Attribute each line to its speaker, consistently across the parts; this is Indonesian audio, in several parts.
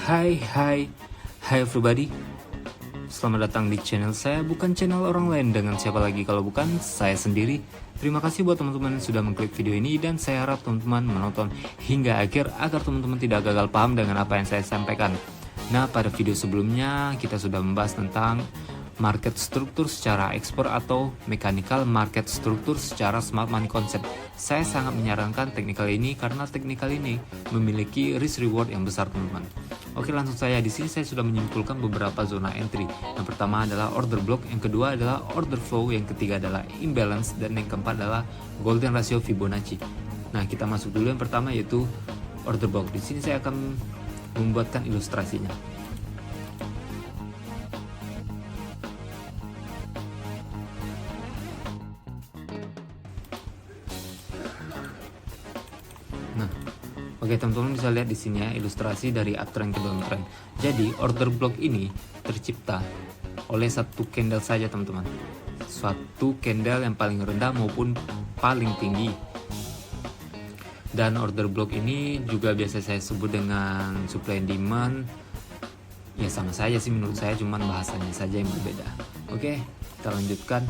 Speaker 1: Hai everybody. Selamat datang di channel saya, bukan channel orang lain. Dengan siapa lagi kalau bukan saya sendiri. Terima kasih buat teman-teman yang sudah mengklik video ini, dan saya harap teman-teman menonton hingga akhir agar teman-teman tidak gagal paham dengan apa yang saya sampaikan. Nah, pada video sebelumnya kita sudah membahas tentang market struktur secara ekspor atau mechanical market struktur secara smart money concept. Saya sangat menyarankan teknikal ini karena teknikal ini memiliki risk reward yang besar, teman-teman. Oke, langsung saja. Di sini saya sudah menyimpulkan beberapa zona entry. Yang pertama adalah order block, yang kedua adalah order flow, yang ketiga adalah imbalance, dan yang keempat adalah golden ratio Fibonacci. Nah, kita masuk dulu yang pertama, yaitu order block. Di sini saya akan membuatkan ilustrasinya. Nah, oke teman-teman bisa lihat di sini ya ilustrasi dari uptrend ke downtrend. Jadi order block ini tercipta oleh satu candle saja, teman-teman. Suatu candle yang paling rendah maupun paling tinggi. Dan order block ini juga biasa saya sebut dengan supply and demand. Ya sama saja sih menurut saya, cuman bahasanya saja yang berbeda. Oke, kita lanjutkan.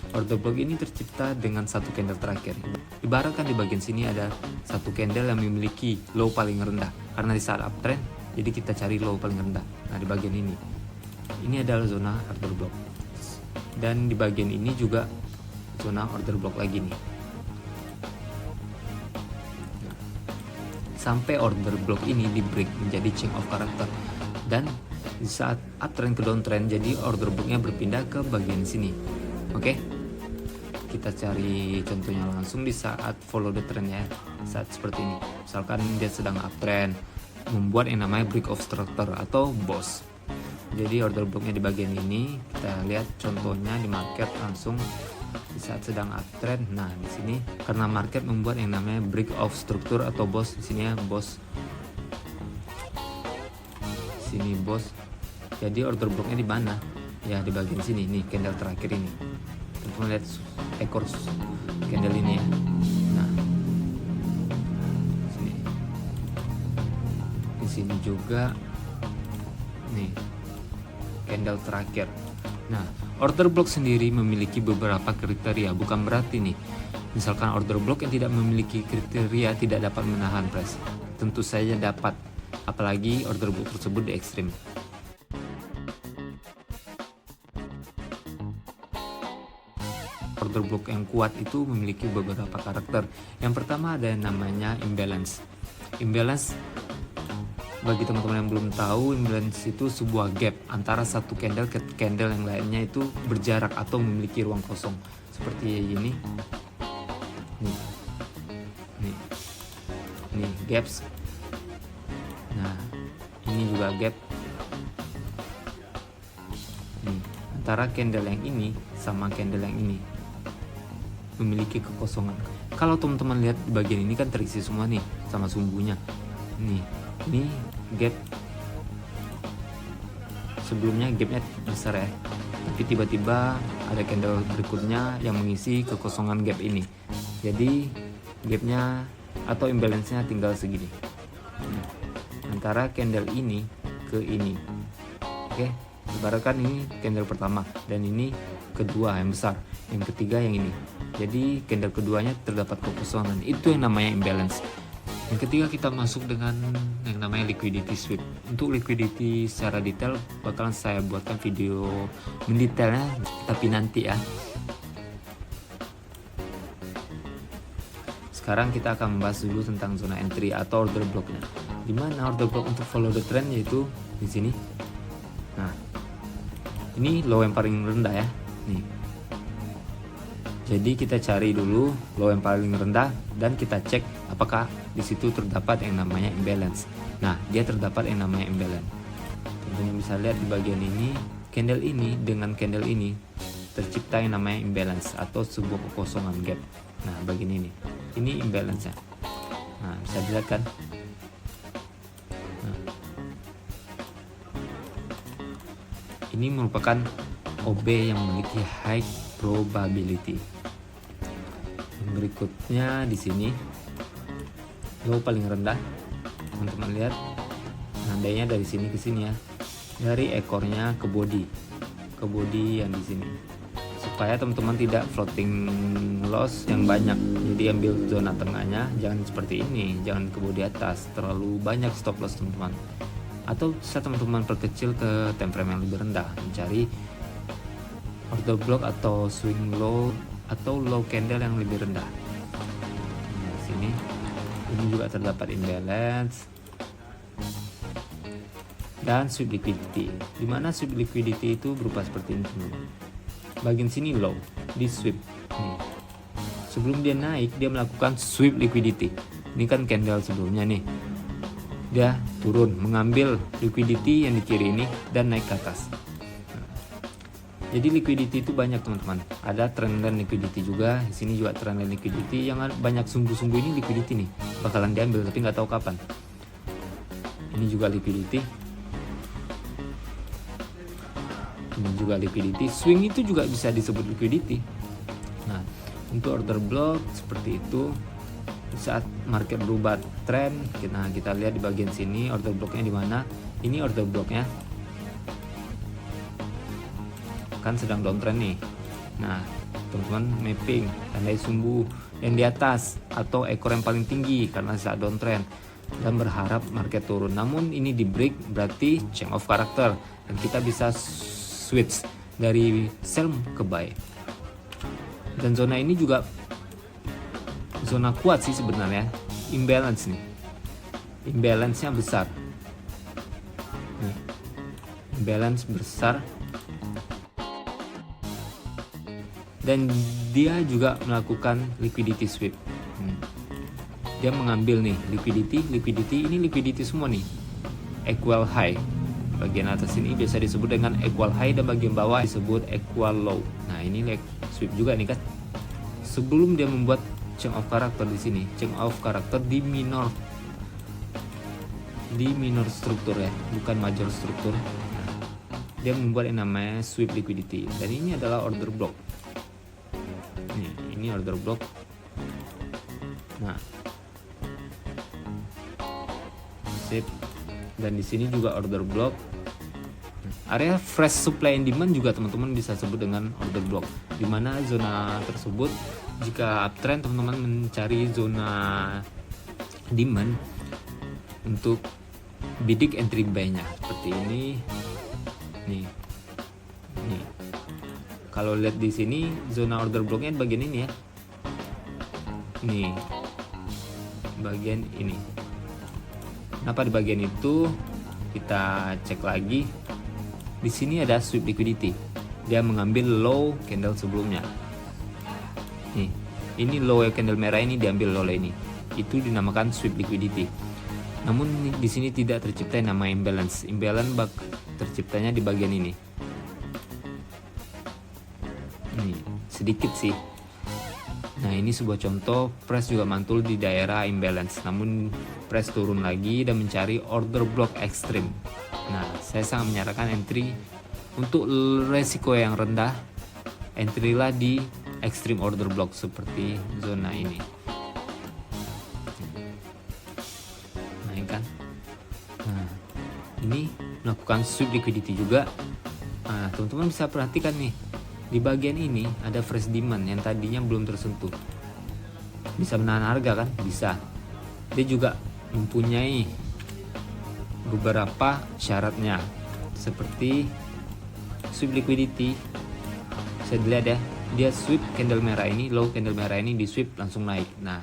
Speaker 1: Order block ini tercipta dengan satu candle terakhir. Ibaratkan di bagian sini ada satu candle yang memiliki low paling rendah. Karena di saat uptrend, jadi kita cari low paling rendah. Nah, di bagian ini adalah zona order block. Dan di bagian ini juga zona order block lagi nih. Nah, sampai order block ini di break menjadi change of character. Dan di saat uptrend ke downtrend, jadi order blocknya berpindah ke bagian sini. Oke. Kita cari contohnya langsung di saat follow the trend ya, saat seperti ini. Misalkan dia sedang uptrend, membuat yang namanya break of structure atau BOS. Jadi order blocknya di bagian ini, kita lihat contohnya di market langsung di saat sedang uptrend. Nah, di sini karena market membuat yang namanya break of structure atau BOS, di sini ya BOS. Sini BOS. Jadi order blocknya di mana? Ya di bagian sini nih, candle terakhir ini. Teman-teman lihat ekor candle ini ya. Nah, di sini juga nih candle terakhir. Nah, order block sendiri memiliki beberapa kriteria. Bukan berarti nih misalkan order block yang tidak memiliki kriteria tidak dapat menahan price. Tentu saja dapat, apalagi order block tersebut di ekstrim. Order block yang kuat itu memiliki beberapa karakter. Yang pertama ada yang namanya imbalance. Imbalance, bagi teman-teman yang belum tahu, imbalance itu sebuah gap antara satu candle ke candle yang lainnya itu berjarak atau memiliki ruang kosong. Seperti ini. Nih gaps. Nah, ini juga gap. Nih, antara candle yang ini sama candle yang ini memiliki kekosongan. Kalau teman-teman lihat di bagian ini kan terisi semua nih sama sumbunya. Nih, ini gap. Sebelumnya gapnya besar ya, tapi tiba-tiba ada candle berikutnya yang mengisi kekosongan gap ini. Jadi gapnya atau imbalance-nya tinggal segini. Nah, antara candle ini ke ini. Oke, ibaratkan ini candle pertama dan ini kedua yang besar, yang ketiga yang ini. Jadi candle keduanya terdapat kekosongan, itu yang namanya imbalance. Yang ketiga kita masuk dengan yang namanya liquidity sweep. Untuk liquidity secara detail bakalan saya buatkan video mendetailnya, tapi nanti ya. Sekarang kita akan membahas dulu tentang zona entry atau order blocknya. Dimana order block untuk follow the trend yaitu di sini. Nah, ini low yang paling rendah ya. Nih. Jadi kita cari dulu low yang paling rendah dan kita cek apakah di situ terdapat yang namanya imbalance. Nah, dia terdapat yang namanya imbalance. Teman-teman bisa lihat di bagian ini, candle ini dengan candle ini tercipta yang namanya imbalance atau sebuah kekosongan gap. Nah, bagian ini imbalance-nya. Nah, bisa dilihat kan? Nah, ini merupakan OB yang memiliki high probability. Berikutnya di sini low paling rendah, teman-teman lihat. Andainya dari sini ke sini ya, dari ekornya ke body yang di sini, supaya teman-teman tidak floating loss yang banyak. Jadi ambil zona tengahnya, jangan seperti ini, jangan ke body atas, terlalu banyak stop loss teman-teman. Atau bisa teman-teman perkecil ke time frame yang lebih rendah, mencari order block atau swing low atau low candle yang lebih rendah. Nah, sini ini juga terdapat imbalance dan sweep liquidity, dimana sweep liquidity itu berupa seperti ini teman-teman. Bagian sini low di sweep nih. Sebelum dia naik, dia melakukan sweep liquidity. Ini kan candle sebelumnya nih, dia turun mengambil liquidity yang di kiri ini dan naik ke atas. Jadi liquidity itu banyak teman-teman. Ada trendline liquidity juga. Di sini juga trendline liquidity yang banyak sumbu-sumbu ini liquidity nih. Bakalan diambil tapi nggak tahu kapan. Ini juga liquidity. Ini juga liquidity. Swing itu juga bisa disebut liquidity. Nah, untuk order block seperti itu. Saat market berubah trend, kita lihat di bagian sini order blocknya di mana. Ini order blocknya kan sedang downtrend nih. Nah, teman-teman mapping tandai sumbu yang di atas atau ekor yang paling tinggi karena saat downtrend dan berharap market turun. Namun ini di break berarti change of character dan kita bisa switch dari sell ke buy. Dan zona ini juga zona kuat sih sebenarnya. Imbalance nih, imbalance-nya besar nih, imbalance besar. Dan dia juga melakukan liquidity sweep. Dia mengambil nih liquidity ini liquidity semua nih, equal high. Bagian atas ini biasa disebut dengan equal high dan bagian bawah disebut equal low. Nah, ini sweep juga nih kan. Sebelum dia membuat change of character di sini, change of character di minor struktur ya, bukan major struktur. Dia membuat yang namanya sweep liquidity dan ini adalah order block. Ini order block. Nah, sip. Dan di sini juga order block. Area fresh supply and demand juga teman-teman bisa sebut dengan order block, di mana zona tersebut jika uptrend teman-teman mencari zona demand untuk bidik entry buy-nya seperti ini. Nih. Kalau lihat di sini zona order blocknya bagian ini ya. Nih. Bagian ini. Kenapa di bagian itu? Kita cek lagi. Di sini ada sweep liquidity. Dia mengambil low candle sebelumnya. Nih. Ini low candle merah ini diambil oleh ini. Itu dinamakan sweep liquidity. Namun di sini tidak tercipta nama imbalance. Imbalance terciptanya di bagian ini. Nih, sedikit sih. Nah, ini sebuah contoh price juga mantul di daerah imbalance, namun price turun lagi dan mencari order block ekstrim. Nah, saya sangat menyarankan entry untuk resiko yang rendah, entry lah di extreme order block seperti zona ini. Nah, ini kan. Nah, ini melakukan sweep liquidity juga. Nah, teman-teman bisa perhatikan nih. Di bagian ini ada fresh demand yang tadinya belum tersentuh. Bisa menahan harga kan? Bisa. Dia juga mempunyai beberapa syaratnya seperti sweep liquidity. Bisa dilihat ya, dia sweep candle merah ini, low candle merah ini di sweep langsung naik. Nah,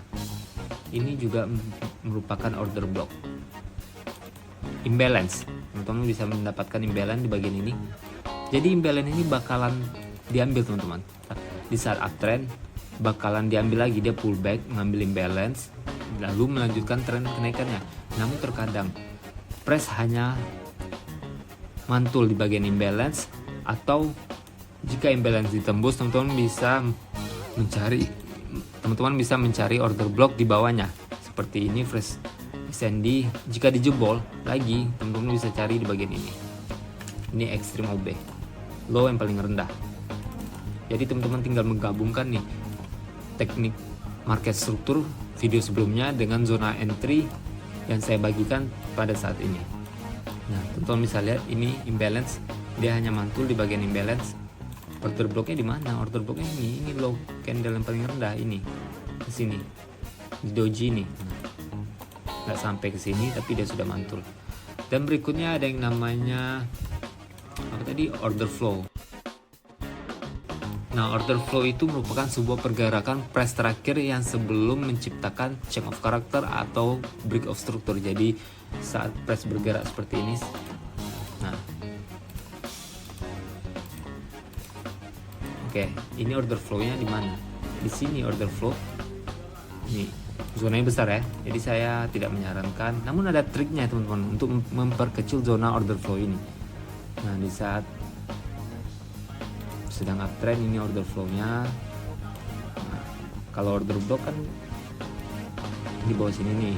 Speaker 1: ini juga merupakan order block. Imbalance. Teman-teman bisa mendapatkan imbalance di bagian ini. Jadi imbalance ini bakalan diambil teman-teman. Di saat uptrend bakalan diambil lagi, dia pullback mengambil imbalance lalu melanjutkan tren kenaikannya. Namun terkadang price hanya mantul di bagian imbalance, atau jika imbalance ditembus teman-teman bisa mencari order block di bawahnya seperti ini fresh SND. Jika dijebol lagi teman-teman bisa cari di bagian ini. Ini extreme OB, low yang paling rendah. Jadi teman-teman tinggal menggabungkan nih teknik market struktur video sebelumnya dengan zona entry yang saya bagikan pada saat ini. Nah, teman-teman bisa lihat ini imbalance, dia hanya mantul di bagian imbalance. Order blocknya di mana? Order blocknya ini low candle yang paling rendah ini, ke sini, di doji ini. Nggak sampai ke sini, tapi dia sudah mantul. Dan berikutnya ada yang namanya apa tadi? Order flow. Nah, order flow itu merupakan sebuah pergerakan price terakhir yang sebelum menciptakan change of character atau break of structure. Jadi saat price bergerak seperti ini, nah, oke, ini order flow-nya di mana? Di sini order flow. Nih, zonanya besar ya. Jadi saya tidak menyarankan. Namun ada triknya teman-teman untuk memperkecil zona order flow ini. Nah, di saat sedang uptrend ini order flow-nya. Nah, kalau order block kan di bawah sini nih,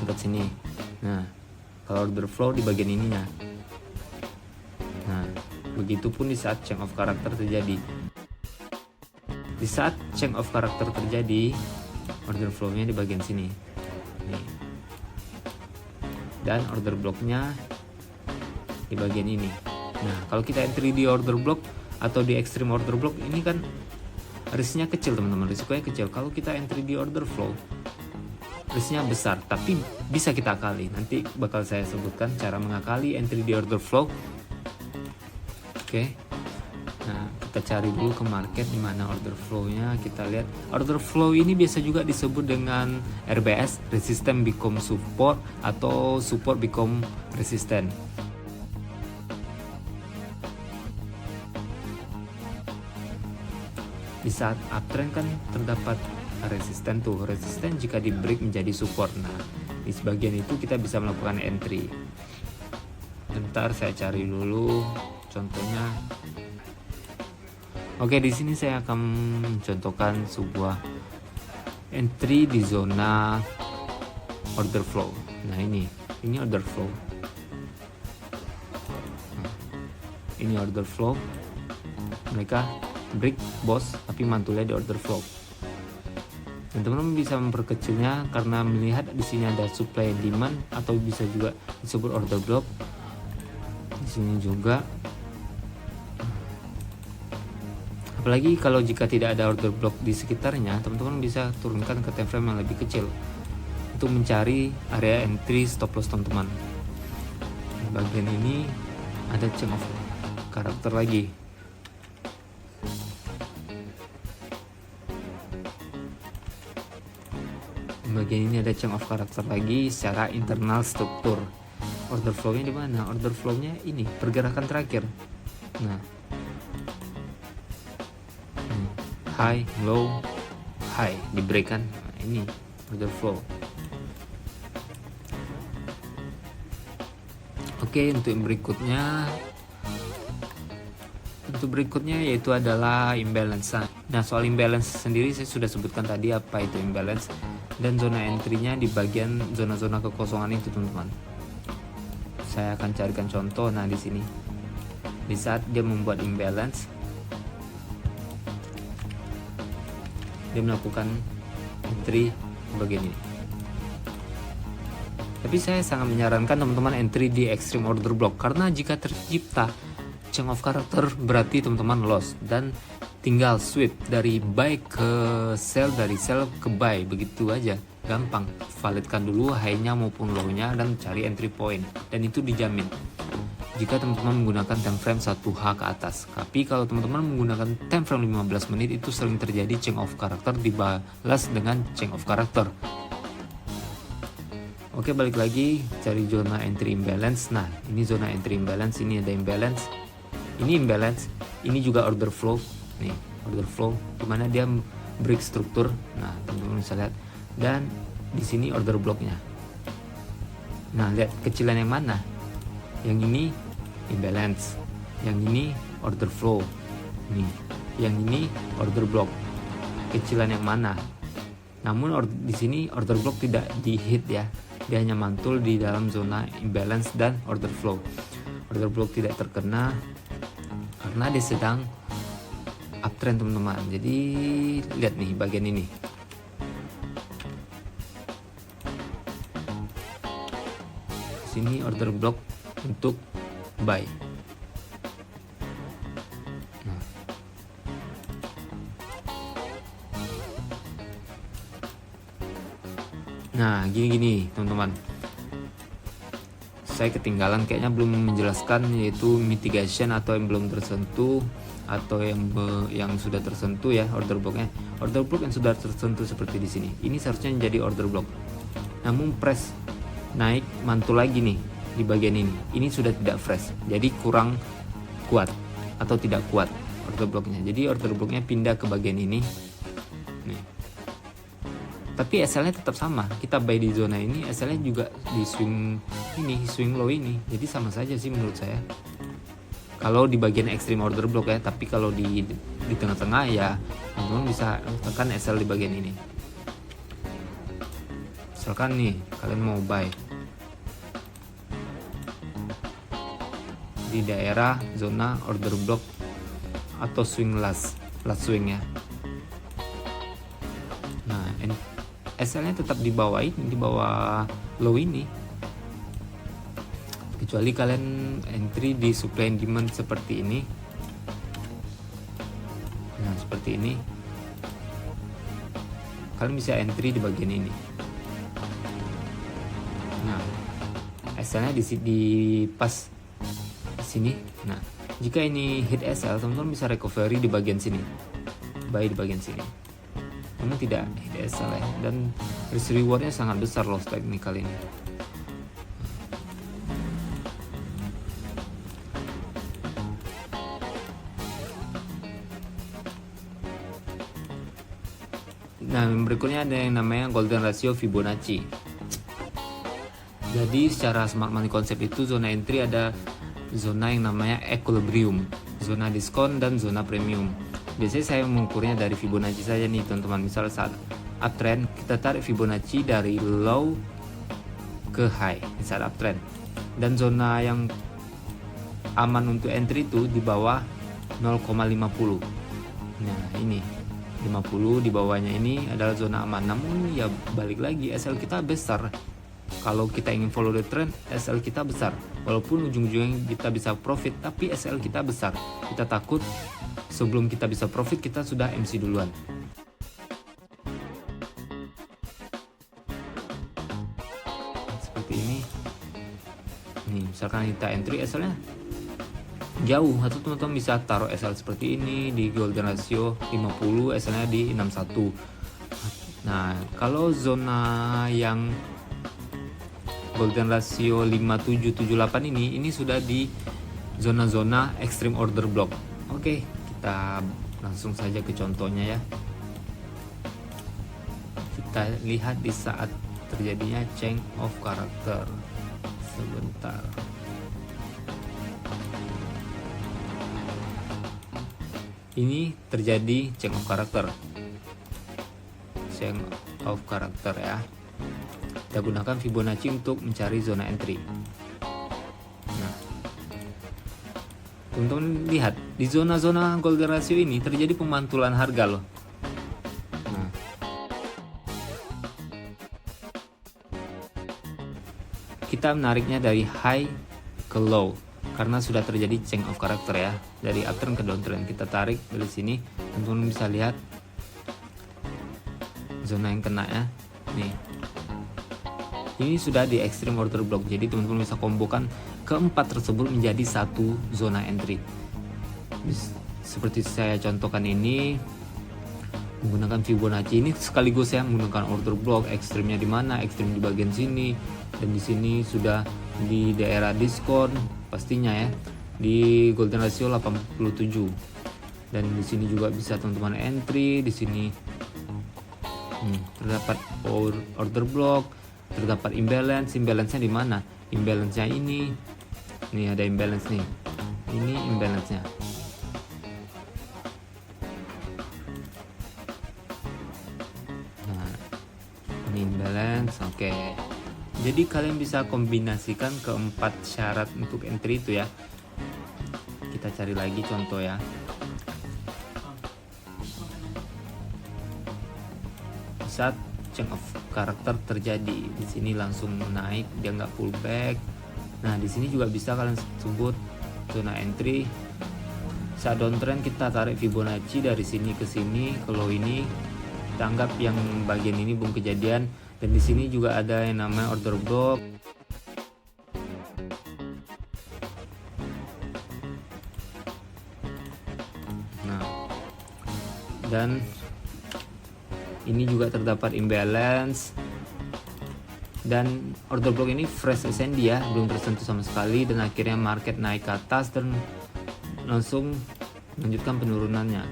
Speaker 1: dekat sini. Nah, kalau order flow di bagian ininya. Nah, begitupun di saat change of character terjadi. Di saat change of character terjadi, order flow-nya di bagian sini. Nih. Dan order block-nya di bagian ini. Nah, kalau kita entry di order block atau di extreme order block, ini kan risknya kecil teman-teman, risikonya kecil. Kalau kita entry di order flow, risknya besar, tapi bisa kita akali. Nanti bakal saya sebutkan cara mengakali entry di order flow. Oke. Nah, kita cari dulu ke market di mana order flow-nya. Kita lihat order flow ini biasa juga disebut dengan RBS, resistance become support, atau support become resistance. Di saat uptrend kan terdapat resisten tuh, resisten jika di break menjadi support. Nah, di sebagian itu kita bisa melakukan entry. Bentar saya cari dulu contohnya. Oke, di sini saya akan mencontohkan sebuah entry di zona order flow. Nah, ini order flow. Ini order flow. Mereka break bos, tapi mantulnya di order flow. Dan teman-teman bisa memperkecilnya karena melihat di sini ada supply and demand, atau bisa juga disebut order block. Di sini juga. Apalagi kalau jika tidak ada order block di sekitarnya, teman-teman bisa turunkan ke time frame yang lebih kecil untuk mencari area entry stop loss teman-teman. Di bagian ini ada change of character lagi. Bagian ini ada change of character lagi secara internal struktur. Order flow-nya di mana? Order flow-nya ini pergerakan terakhir. Nah, high, low, high di break kan. Nah, ini order flow. Oke, untuk yang berikutnya yaitu adalah imbalance. Nah, soal imbalance sendiri saya sudah sebutkan tadi apa itu imbalance, dan zona entry-nya di bagian zona-zona kekosongan itu teman-teman. Saya akan carikan contoh. Nah, di sini di saat dia membuat imbalance, dia melakukan entry bagian ini. Tapi saya sangat menyarankan teman-teman entry di extreme order block, karena jika tercipta change of character berarti teman-teman loss, dan tinggal sweep dari buy ke sell, dari sell ke buy, begitu aja, gampang. Validkan dulu high-nya maupun low-nya dan cari entry point, dan itu dijamin jika teman-teman menggunakan time frame 1H ke atas. Tapi kalau teman-teman menggunakan time frame 15 menit, itu sering terjadi change of character dibalas dengan change of character. Oke, balik lagi cari zona entry imbalance. Nah, ini zona entry imbalance, ini ada imbalance, ini imbalance, ini juga order flow. Nih, order flow dimana dia break struktur. Nah, teman-teman bisa lihat. Dan di sini order blocknya. Nah, lihat kecilan yang mana? Yang ini imbalance, yang ini order flow. Nih, yang ini order block. Kecilan yang mana? Namun di sini order block tidak di hit ya. Dia hanya mantul di dalam zona imbalance dan order flow. Order block tidak terkena karena dia sedang uptrend teman-teman. Jadi lihat nih bagian ini. sini order block untuk buy. Nah, gini teman-teman. Saya ketinggalan kayaknya belum menjelaskan, yaitu mitigation atau yang belum tersentuh atau yang sudah tersentuh ya order blocknya. Order block yang sudah tersentuh seperti di sini. Ini seharusnya menjadi order block. Namun press naik mantul lagi nih di bagian ini. Ini sudah tidak fresh. Jadi kurang kuat atau tidak kuat order blocknya. Jadi order blocknya pindah ke bagian ini. Nih. Tapi SL-nya tetap sama. Kita buy di zona ini, SL-nya juga di swing low ini. Jadi sama saja sih menurut saya. Kalau di bagian extreme order block ya, tapi kalau di tengah-tengah ya teman-teman bisa tekan SL di bagian ini. Misalkan nih kalian mau buy di daerah zona order block atau swing last swing ya. Nah, SL-nya tetap di bawah low ini. Kecuali kalian entry di supply and demand seperti ini. Nah, seperti ini. Kalian bisa entry di bagian ini. Nah, SL-nya di pas sini. Nah, jika ini hit SL, teman-teman bisa recovery di bagian sini. Buy di bagian sini. Namun tidak hit SL ya, dan risk rewardnya sangat besar loh technical ini. Nah, berikutnya ada yang namanya golden ratio Fibonacci. Jadi secara smart money concept itu zona entry ada zona yang namanya equilibrium, zona diskon dan zona premium. Biasanya saya mengukurnya dari Fibonacci saja nih teman-teman. Misal saat uptrend kita tarik Fibonacci dari low ke high saat uptrend. Dan zona yang aman untuk entry itu di bawah 0,50. Nah, ini 50 di bawahnya ini adalah zona aman. Namun ya balik lagi, SL kita besar. Kalau kita ingin follow the trend, SL kita besar. Walaupun ujung-ujungnya kita bisa profit, tapi SL kita besar. Kita takut sebelum kita bisa profit kita sudah MC duluan. Seperti ini. Nih, misalkan kita entry SL-nya jauh, atau teman-teman bisa taruh SL seperti ini di golden ratio 50, SL-nya di 61. Nah, kalau zona yang golden ratio 5778 ini sudah di zona-zona extreme order block. Oke, kita langsung saja ke contohnya ya. Kita lihat di saat terjadinya change of character. Sebentar. Ini terjadi change of character. Change of character ya. Kita gunakan Fibonacci untuk mencari zona entry. Nah, teman-teman lihat di zona-zona golden ratio ini terjadi pemantulan harga loh. Nah, kita menariknya dari high ke low karena sudah terjadi change of character ya, dari uptrend ke downtrend. Kita tarik dari sini, teman-teman bisa lihat zona yang kena ya. Nih, ini sudah di extreme order block, jadi teman-teman bisa kombokan keempat tersebut menjadi satu zona entry. Seperti saya contohkan ini menggunakan Fibonacci ini, sekaligus ya menggunakan order block. Ekstrimnya di mana? Ekstrim di bagian sini, dan di sini sudah di daerah diskon pastinya ya, di golden ratio 87. Dan di sini juga bisa teman-teman entry. Di sini terdapat order block, terdapat imbalance-nya di mana? Imbalance-nya ini ada imbalance nih. Ini imbalance-nya. Nah, ini imbalance. Oke. Jadi kalian bisa kombinasikan keempat syarat untuk entry itu ya. Kita cari lagi contoh ya. Saat change of karakter terjadi, di sini langsung naik, dia nggak pullback, Nah, di sini juga bisa kalian sebut zona entry. Saat downtrend kita tarik Fibonacci dari sini ke sini. Kalau ini kita anggap yang bagian ini belum kejadian, dan di sini juga ada yang namanya order block. Nah, dan ini juga terdapat imbalance, dan order block ini fresh SND ya, belum tersentuh sama sekali, dan akhirnya market naik ke atas dan langsung melanjutkan penurunannya.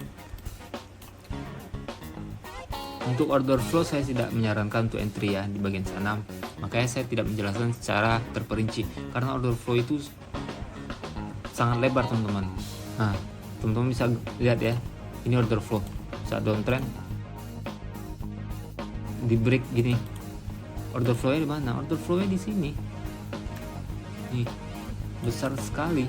Speaker 1: Untuk order flow saya tidak menyarankan untuk entry ya di bagian sana, makanya saya tidak menjelaskan secara terperinci karena order flow itu sangat lebar teman-teman. Nah, teman-teman bisa lihat ya, ini order flow saat downtrend di break gini. Order flow-nya di mana? Order flow-nya di sini. Nih, besar sekali.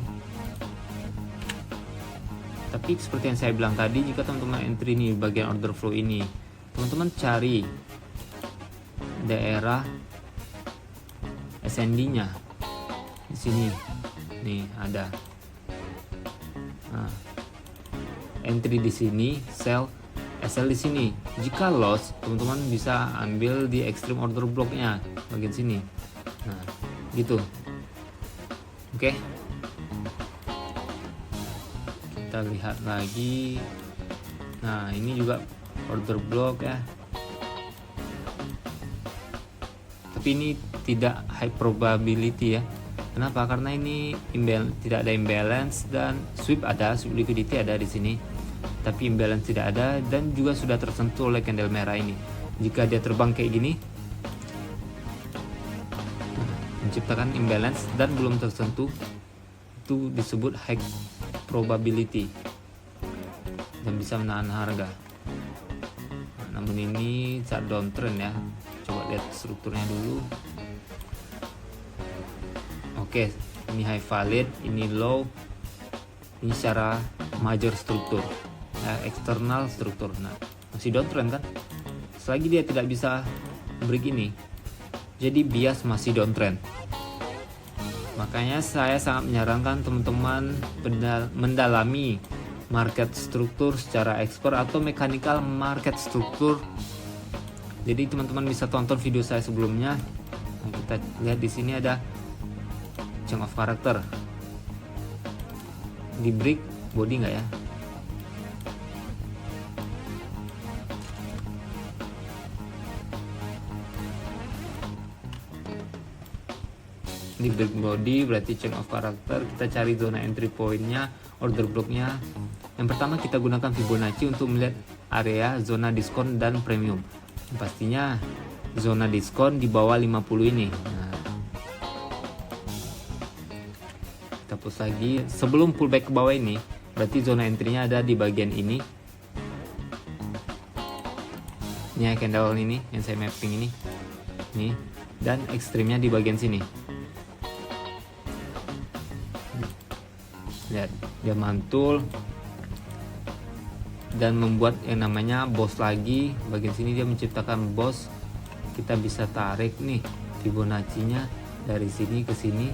Speaker 1: Tapi seperti yang saya bilang tadi, jika teman-teman entry nih bagian order flow ini, teman-teman cari daerah SND-nya di sini. Nih ada. Nah, entry di sini, sell SL di sini. Jika loss, teman-teman bisa ambil di extreme order block-nya bagian sini. Nah, gitu. Oke. Kita lihat lagi. Nah, ini juga order block ya. Tapi ini tidak high probability ya. Kenapa? Karena ini tidak ada imbalance, dan sweep liquidity ada di sini. Tapi imbalance tidak ada, dan juga sudah tersentuh oleh candle merah ini. Jika dia terbang kayak gini, menciptakan imbalance dan belum tersentuh, itu disebut high probability dan bisa menahan harga. Namun ini saat downtrend ya, coba lihat strukturnya dulu. Oke, ini high valid, ini low, ini secara major struktur ya, eksternal struktur. Nah, masih downtrend kan, selagi dia tidak bisa break ini, jadi bias masih downtrend. Makanya saya sangat menyarankan teman-teman mendalami market struktur secara expert atau mechanical market struktur. Jadi teman-teman bisa tonton video saya sebelumnya. Nah, kita lihat di sini ada change of character. Di break body nggak ya? Di break body berarti change of character. Kita cari zona entry pointnya, order blocknya. Yang pertama kita gunakan Fibonacci untuk melihat area zona diskon dan premium. Pastinya zona diskon di bawah 50 ini. Nah, kita push lagi. Sebelum pullback ke bawah ini, berarti zona entry-nya ada di bagian ini. Ini candle ini yang saya mapping ini. Nih, dan ekstrimnya di bagian sini. Lihat, dia mantul dan membuat yang namanya boss lagi. Bagian sini dia menciptakan boss. Kita bisa tarik nih Fibonacci-nya dari sini ke sini,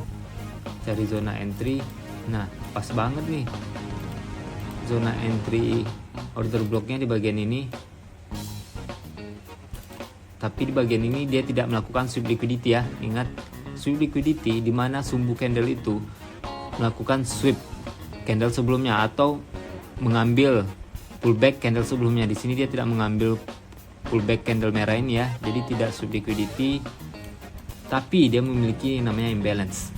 Speaker 1: cari zona entry. Nah, pas banget nih zona entry order blocknya di bagian ini. Tapi di bagian ini dia tidak melakukan sweep liquidity ya. Ingat, sweep liquidity di mana sumbu candle itu melakukan sweep candle sebelumnya atau mengambil pullback candle sebelumnya. Di sini dia tidak mengambil pullback candle merah ini ya. Jadi tidak sweep liquidity, tapi dia memiliki namanya imbalance.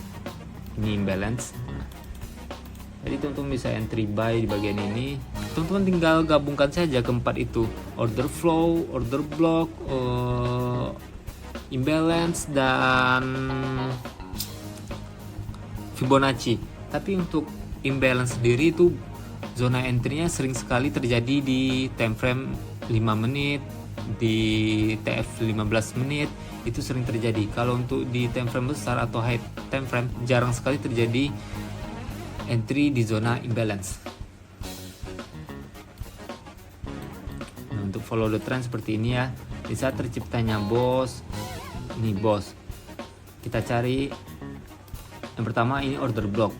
Speaker 1: Ini imbalance. Jadi teman-teman bisa entry buy di bagian ini. Teman-teman tinggal gabungkan saja keempat itu: order flow, order block, imbalance, dan Fibonacci. Tapi untuk imbalance sendiri itu zona entry-nya sering sekali terjadi di time frame 5 menit, di TF 15 menit, itu sering terjadi. Kalau untuk di time frame besar atau high time frame jarang sekali terjadi entry di zona imbalance. Nah, untuk follow the trend seperti ini ya. Di saat terciptanya boss, ini boss, kita cari Yang pertama ini order block.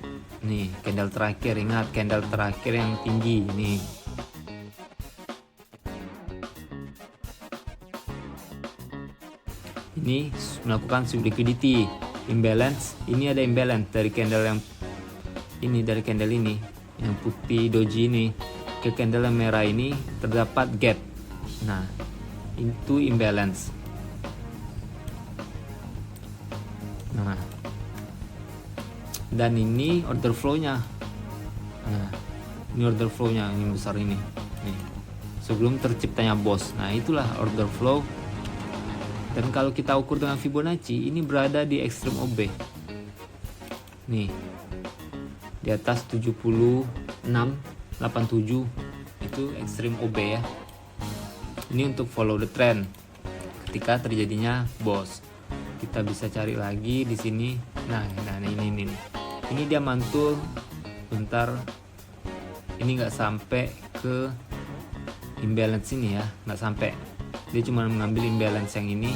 Speaker 1: Nih, candle terakhir, ingat candle terakhir yang tinggi nih. Ini melakukan sweep liquidity. Imbalance, ini ada imbalance dari candle yang ini, dari candle ini yang putih doji ini ke candle yang merah ini terdapat gap. Nah, itu imbalance. Nah, dan ini order flow-nya. Nah, ini order flow-nya yang besar ini. Nih, sebelum terciptanya boss. Nah, itulah order flow. Dan kalau kita ukur dengan Fibonacci, ini berada di ekstrem OB. Nih, di atas 7687 itu ekstrem OB ya. Ini untuk follow the trend ketika terjadinya boss. Kita bisa cari lagi di sini. Nah ini dia mantul bentar. Ini nggak sampai ke imbalance ini ya, nggak sampai. Dia cuma mengambil imbalance yang ini.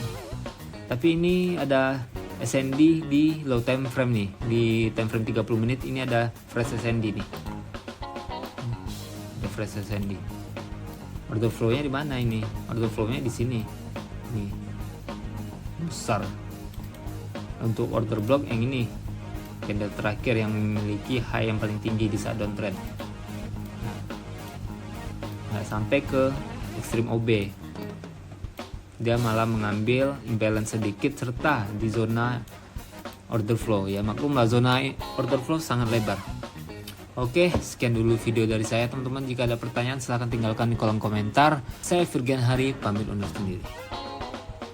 Speaker 1: Tapi ini ada SND di low time frame nih, di time frame 30 menit ini ada fresh SND nih. Ada fresh SND. Order flow-nya di mana ini? Order flow-nya di sini. Nih. Besar. Untuk order block yang ini, candle terakhir yang memiliki high yang paling tinggi di saat downtrend. Nah, sampai ke ekstrim OB. Dia malah mengambil imbalance sedikit serta di zona order flow ya. Maklumlah zona order flow sangat lebar. Oke, sekian dulu video dari saya teman-teman. Jika ada pertanyaan silahkan tinggalkan di kolom komentar. Saya Virgen Hari pamit undur sendiri.